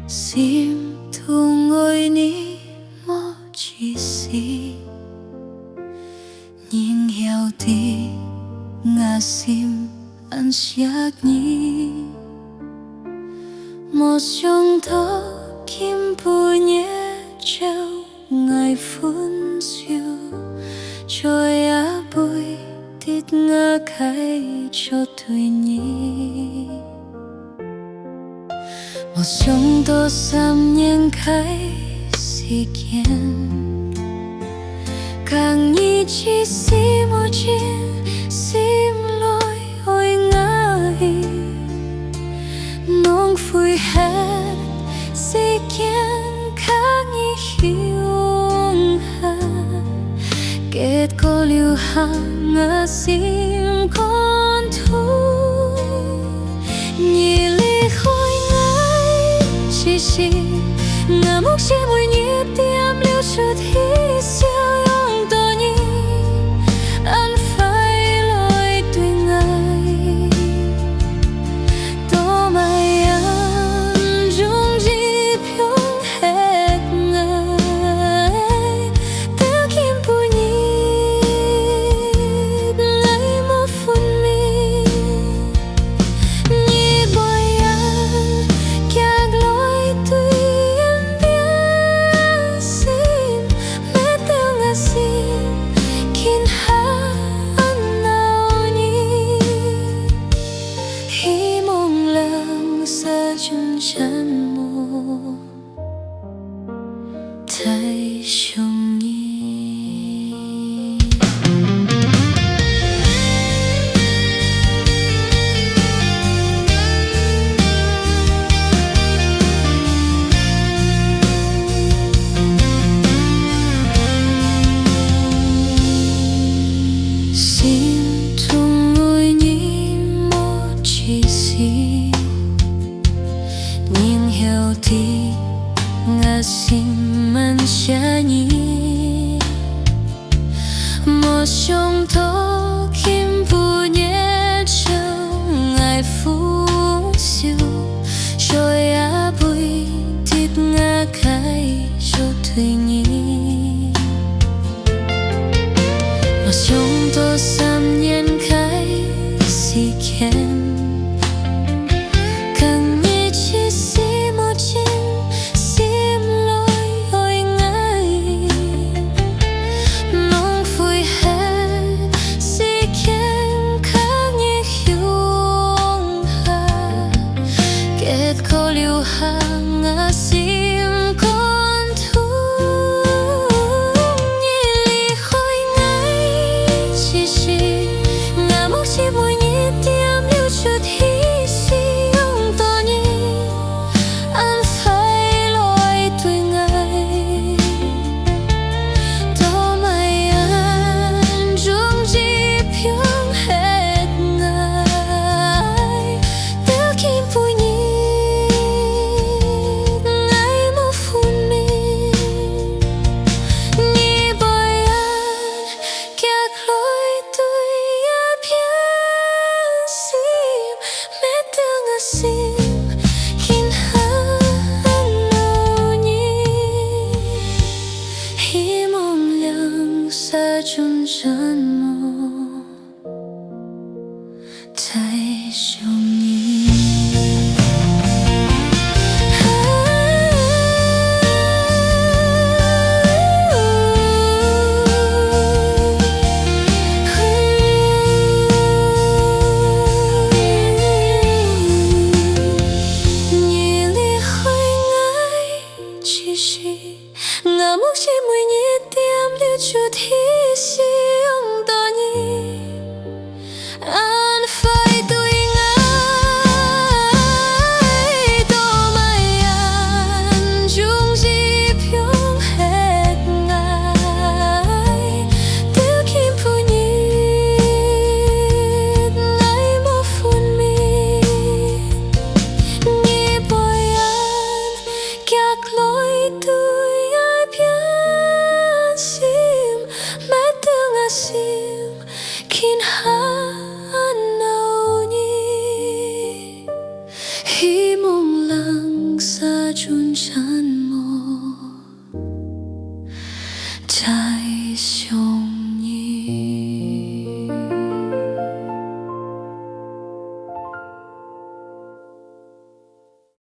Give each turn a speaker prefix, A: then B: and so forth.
A: Sim Thung ơi ní mô chỉ si nhìn hiểu thì ngã sim ăn xác nhí một trong đó kim bù nhé treo ngày phun siêu trôi á bụi tít ngã khai cho tuổi nhí một trong đó xăm nhân khai si kiến càng như chỉ si một chuyện sim lối ôi ngài nông vui hết si kiến càng như hiu ha kết có liu hàng ngã sim con thu nhị ly khôi ngài chỉ si ngã mốc chỉ mùi nhịp tiêm liu chưa thi siêu thấy chung nhi xin thung ngồi nhí một chỉ xin nhìn hiểu thì ngã sim ăn xa nhí một trong đó kim bù nhé treo ngày phú siêu trôi á bụi tít ngã khai cho tuổi nhí một trong đó xăm nhân khai si khen chung chân mô thấy chung nhi nhị ly khôi ngái chỉ si ngã mốc chỉ mùi nhị tiêm liu chút thi siêu tỏ nhị an phải tuổi ngài tô mai an chung di phiêu hết ngài tiêu kim phu nhị ngài mô phun mi nhị bồi an các lối tuổi ai biết sim mẹ tương à sim kin ha nâu nhi hi mong lăng xa chun 山。